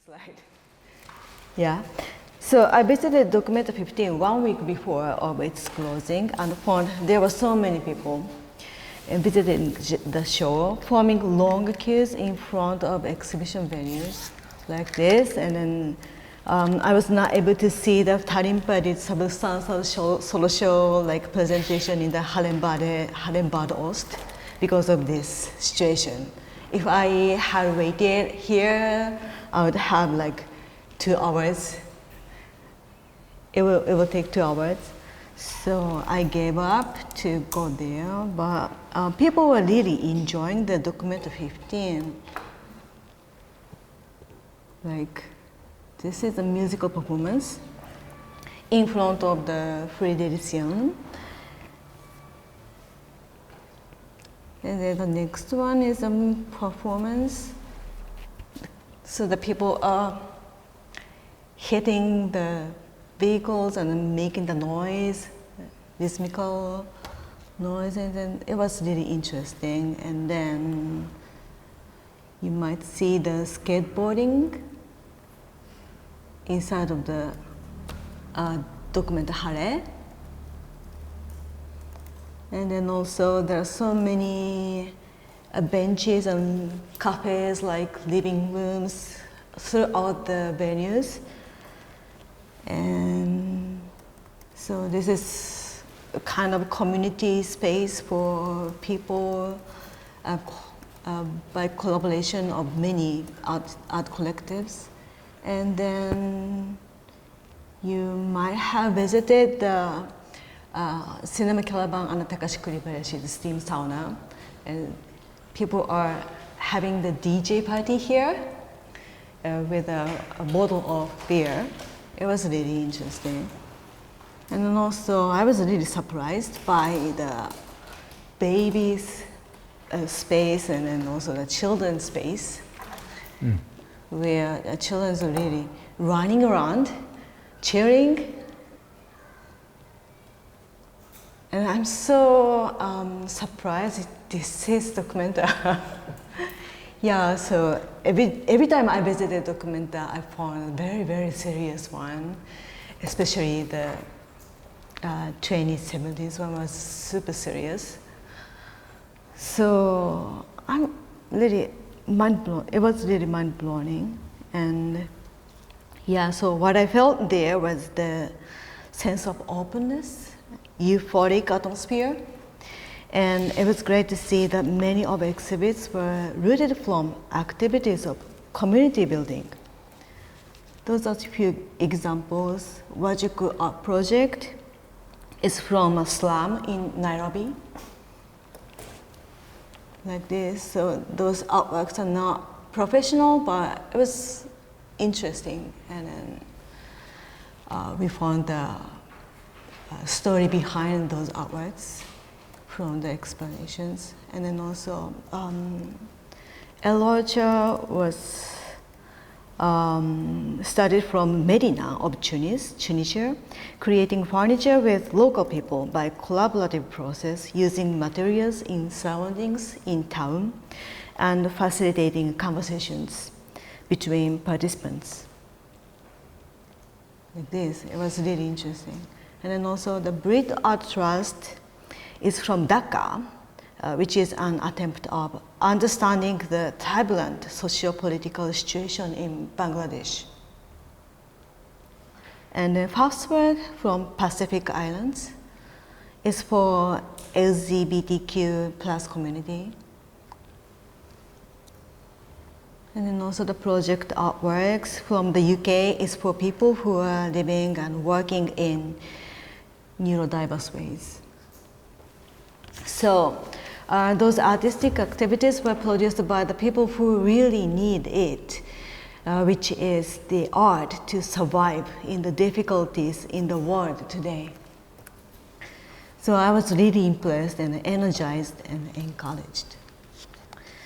slide. Yeah. So I visited Documenta 15 1 week before of its closing and found there were so many people visiting the show, forming long queues in front of exhibition venues like this. And then I was not able to see the Tarimpa did substantial solo show like presentation in the Hallenbad Ost because of this situation. If I had waited here, I would have like 2 hours. It will take 2 hours. So I gave up to go there, but people were really enjoying the Documenta 15. Like, this is a musical performance in front of the Friedrichsmuseum. And then the next one is a performance. So the people are hitting the vehicles and making the noise, rhythmical noise, and then it was really interesting. And then you might see the skateboarding inside of the Documenta Hale. And then also there are so many benches and cafes like living rooms throughout the venues. And so this is a kind of community space for people by collaboration of many art collectives. And then you might have visited the Cinema Caravan and Takashi Kuribayashi's steam sauna. And people are having the DJ party here with a bottle of beer. It was really interesting. And then also, I was really surprised by the babies' space and then also the children's space, where the children are really running around, cheering. And I'm so surprised this is Documenta. Yeah, so every time I visited Documenta, I found a very, very serious one, especially the 2070s one was super serious. So I'm really mind-blown. It was really mind-blowing. And yeah, so what I felt there was the sense of openness, euphoric atmosphere. And it was great to see that many of the exhibits were rooted from activities of community building. Those are a few examples. Wajuku Art Project is from a slum in Nairobi. Like this, so those artworks are not professional, but it was interesting. And then we found the story behind those artworks from the explanations. And then also Elocha was studied from Medina of Tunisia, creating furniture with local people by collaborative process using materials in surroundings in town and facilitating conversations between participants. Like this, it was really interesting. And then also the Brit Art Trust is from Dhaka, which is an attempt of understanding the turbulent socio-political situation in Bangladesh. And the first work from Pacific Islands is for LGBTQ plus community. And then also the project artworks from the UK is for people who are living and working in neurodiverse ways. So those artistic activities were produced by the people who really need it, which is the art to survive in the difficulties in the world today. So I was really impressed and energized and encouraged.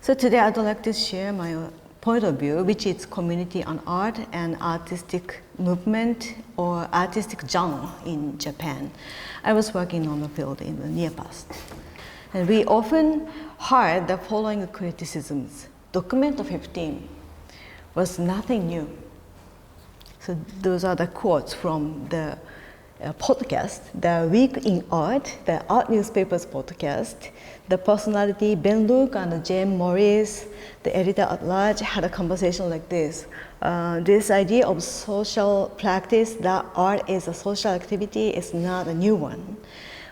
So today I'd like to share my point of view, which is community and art and artistic movement or artistic genre in Japan. I was working on the field in the near past. And we often heard the following criticisms. Documenta 15 was nothing new. So those are the quotes from the podcast, the Week in Art, the Art Newspapers podcast. The personality Ben Luke and Jane Morris, the editor at large, had a conversation like this. This idea of social practice, that art is a social activity, is not a new one.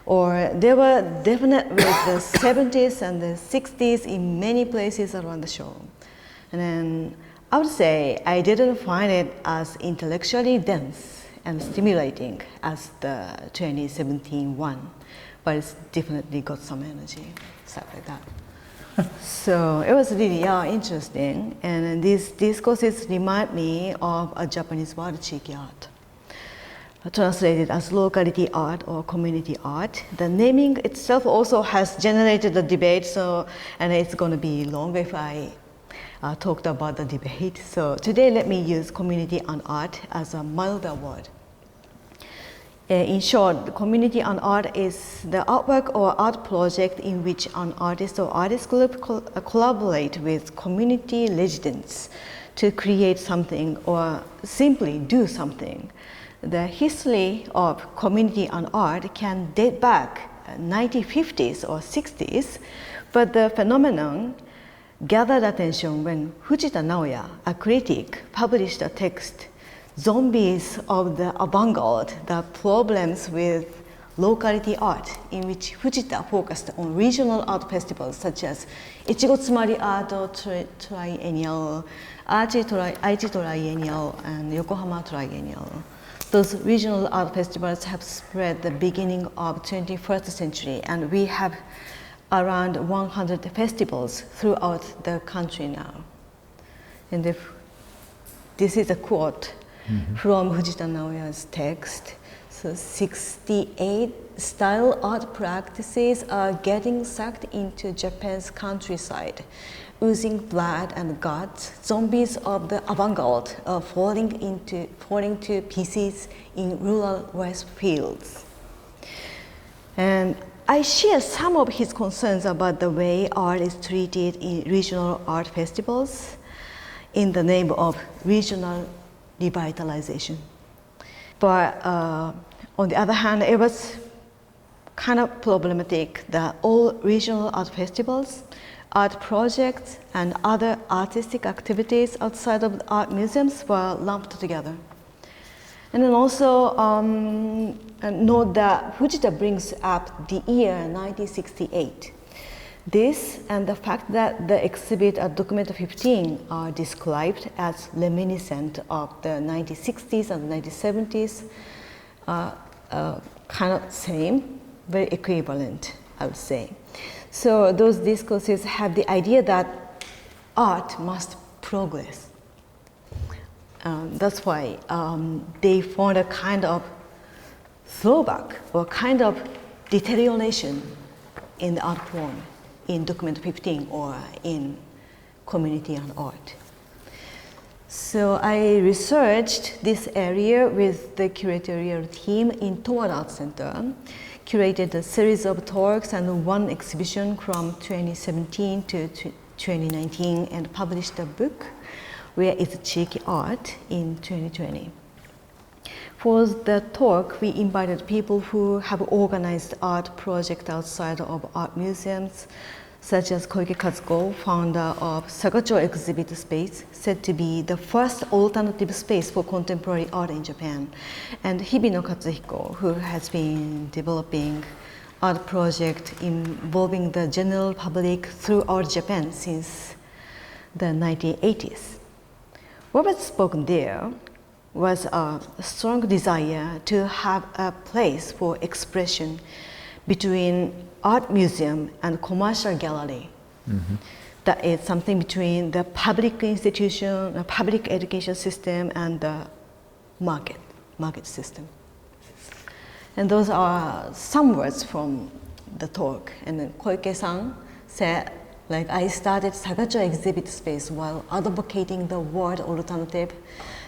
Or they were definite with the 70s and the 60s in many places around the show. And then I would say I didn't find it as intellectually dense and stimulating as the 2017 one, but it's definitely got some energy, stuff like that. So it was really interesting, and these discourses remind me of a Japanese word, chiki art, translated as locality art or community art. The naming itself also has generated a debate, and it's going to be long if I talked about the debate. So today let me use community and art as a milder word. In short, community and art is the artwork or art project in which an artist or artist group collaborate with community residents to create something or simply do something. The history of community and art can date back 1950s or 60s, but the phenomenon gathered attention when Fujita Naoya, a critic, published a text, Zombies of the Avant-Garde, the problems with locality art, in which Fujita focused on regional art festivals such as Ichigo Tsumari Art Triennial, Aichi Triennial, and Yokohama Triennial. Those regional art festivals have spread the beginning of 21st century, and we have around 100 festivals throughout the country now. And this is a quote from Fujita Naoya's text. So 68 style art practices are getting sucked into Japan's countryside, oozing blood and guts. Zombies of the avant-garde are falling to pieces in rural rice fields. And I share some of his concerns about the way art is treated in regional art festivals in the name of regional revitalization. But on the other hand, it was kind of problematic that all regional art festivals, art projects, and other artistic activities outside of art museums were lumped together. And then also note that Fujita brings up the year 1968. This and the fact that the exhibit at Documenta 15 are described as reminiscent of the 1960s and 1970s kind of same, very equivalent, I would say. So those discourses have the idea that art must progress. That's why they found a kind of throwback or kind of deterioration in the art form in Documenta 15 or in community and art. So I researched this area with the curatorial team in Toward Art Center, curated a series of talks and one exhibition from 2017 to 2019, and published a book, Where is Cheeky Art, in 2020. For the talk, we invited people who have organized art projects outside of art museums, such as Koike Kazuko, founder of Sagacho Exhibit Space, said to be the first alternative space for contemporary art in Japan, and Hibino Katsuhiko, who has been developing art projects involving the general public throughout Japan since the 1980s. What was spoken there was a strong desire to have a place for expression between art museum and commercial gallery. That is something between the public institution, the public education system, and the market system. And those are some words from the talk. And then Koike-san said, like, I started Sagacho exhibit space while advocating the word alternative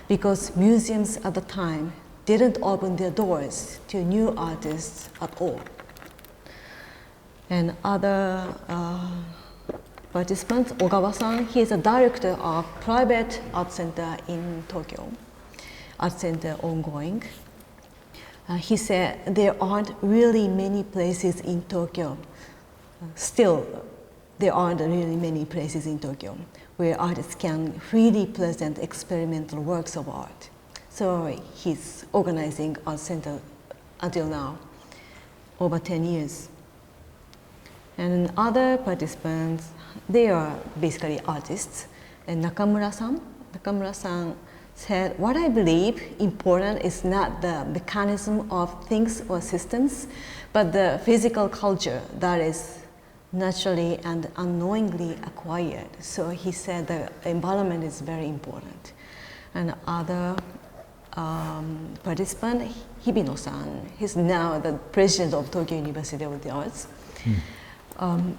because museums at the time didn't open their doors to new artists at all. And other participants, Ogawa-san, he is a director of private art center in Tokyo, art center ongoing. He said there aren't really many places in Tokyo. Still, there aren't really many places in Tokyo where artists can freely present experimental works of art. So he's organizing art center until now, over 10 years. And other participants, they are basically artists. And Nakamura-san said, what I believe important is not the mechanism of things or systems, but the physical culture that is naturally and unknowingly acquired. So he said the environment is very important. And other participant, Hibino-san, he's now the president of Tokyo University of the Arts.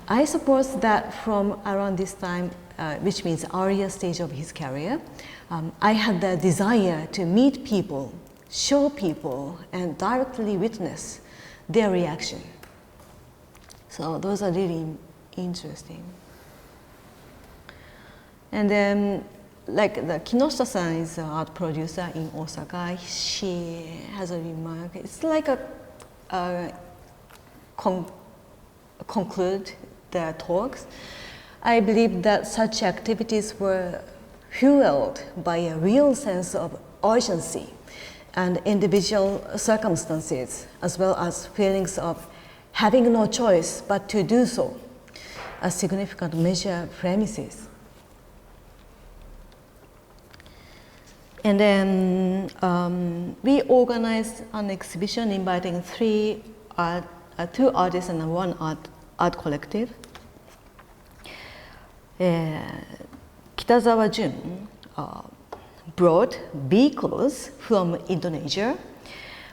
I suppose that from around this time, which means earlier stage of his career, I had the desire to meet people, show people, and directly witness their reaction. So those are really interesting. And then, like the Kinoshita-san is an art producer in Osaka. She has a remark. It's like conclude the talks. I believe that such activities were fueled by a real sense of urgency and individual circumstances, as well as feelings of having no choice but to do so, a significant measure premises. And then we organized an exhibition inviting two artists and one art collective. Kitazawa Jun brought vehicles from Indonesia,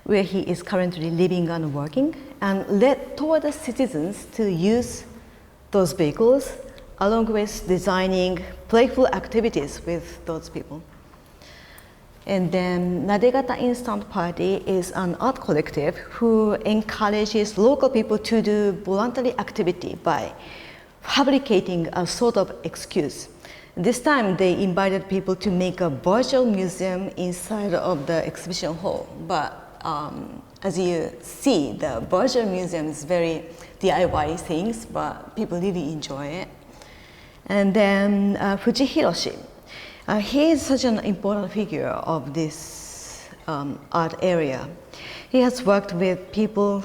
where he is currently living and working, and led toward the citizens to use those vehicles, along with designing playful activities with those people. And then Nadegata Instant Party is an art collective who encourages local people to do voluntary activity by fabricating a sort of excuse. This time they invited people to make a virtual museum inside of the exhibition hall. But as you see, the virtual museum is very DIY things, but people really enjoy it. And then Fuji Hiroshi. He is such an important figure of this art area. He has worked with people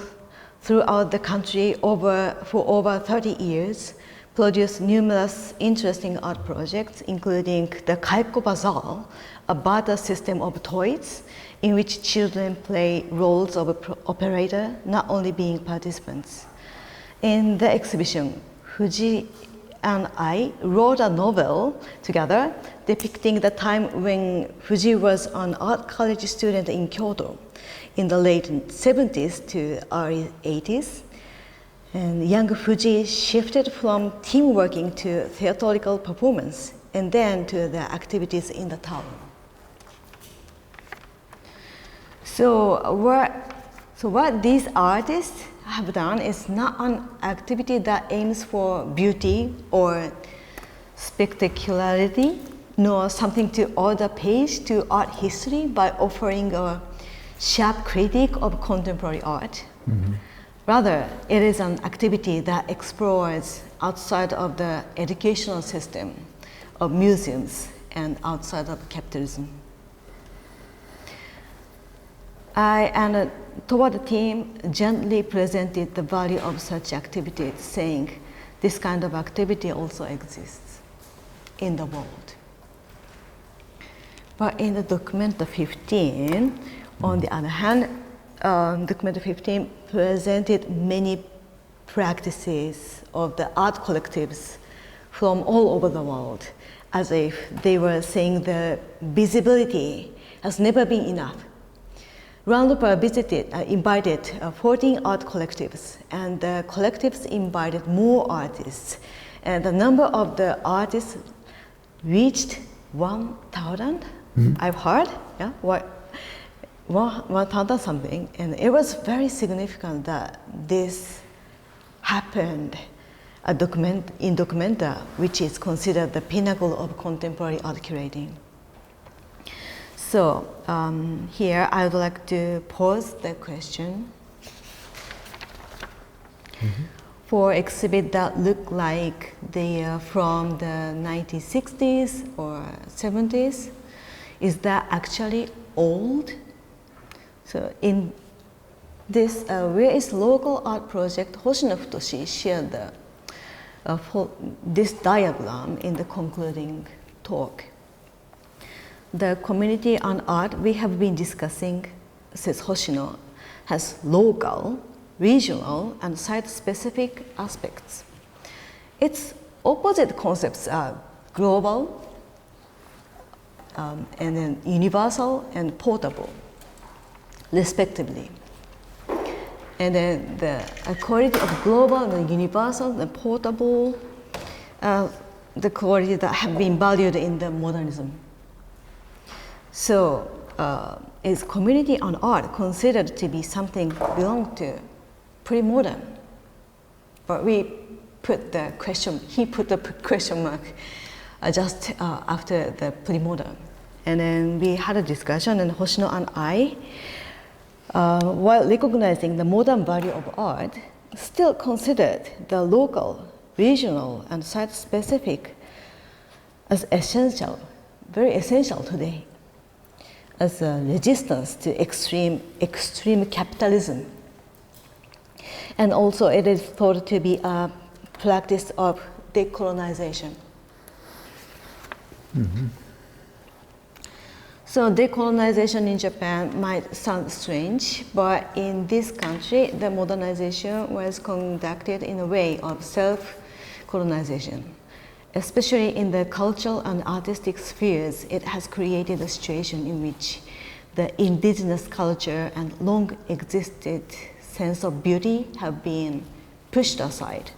throughout the country for over 30 years, produced numerous interesting art projects, including the Kaiko Bazaar, a barter system of toys in which children play roles of an operator, not only being participants. In the exhibition, Fuji and I wrote a novel together depicting the time when Fuji was an art college student in Kyoto in the late 70s to early 80s. And young Fuji shifted from team working to theatrical performance and then to the activities in the town. So what these artists have done is not an activity that aims for beauty or spectacularity, nor something to add a page to art history by offering a sharp critique of contemporary art. Mm-hmm. Rather, it is an activity that explores outside of the educational system of museums and outside of capitalism. I and toward the team gently presented the value of such activities, saying this kind of activity also exists in the world. But in the Documenta 15, on the other hand, Documenta 15 presented many practices of the art collectives from all over the world, as if they were saying the visibility has never been enough. Ruangrupa invited 14 art collectives, and the collectives invited more artists. And the number of the artists reached 1,000, I've heard, 1,000 something. And it was very significant that this happened in Documenta, which is considered the pinnacle of contemporary art curating. So here I would like to pose the question. For exhibits that look like they are from the 1960s or 70s, is that actually old? So in this, where is local art project, Hoshino Futoshi shared this diagram in the concluding talk. The community on art we have been discussing, says Hoshino, has local, regional, and site-specific aspects. Its opposite concepts are global, and then universal and portable, respectively. And then the quality of global and universal and portable, the quality that have been valued in the modernism. So, is community on art considered to be something belong to pre-modern? But we put the question, he put the question mark just after the pre-modern. And then we had a discussion, and Hoshino and I, while recognizing the modern value of art, still considered the local, regional, and site-specific as essential, very essential today, as a resistance to extreme capitalism. And also it is thought to be a practice of decolonization. So decolonization in Japan might sound strange, but in this country, the modernization was conducted in a way of self-colonization. Especially in the cultural and artistic spheres, it has created a situation in which the indigenous culture and long existed sense of beauty have been pushed aside.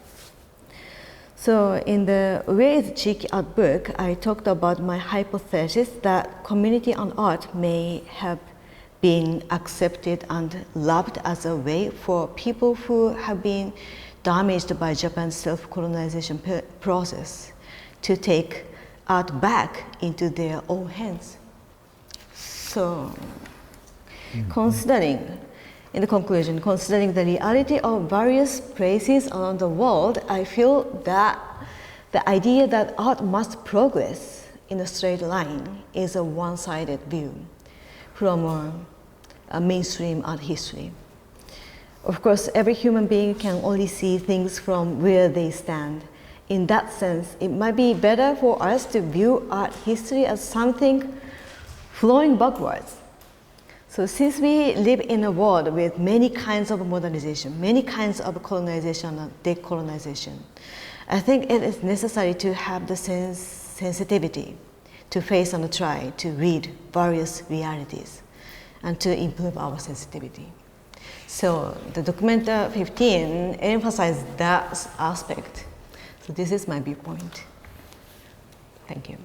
So in the Where is Cheeky Art book, I talked about my hypothesis that community on art may have been accepted and loved as a way for people who have been damaged by Japan's self-colonization process to take art back into their own hands. So, in the conclusion, considering the reality of various places around the world, I feel that the idea that art must progress in a straight line is a one-sided view from a mainstream art history. Of course, every human being can only see things from where they stand. In that sense, it might be better for us to view art history as something flowing backwards. So since we live in a world with many kinds of modernization, many kinds of colonization and decolonization, I think it is necessary to have the sensitivity to face and try to read various realities and to improve our sensitivity. So the Documenta 15 emphasized that aspect. So this is my viewpoint. Thank you.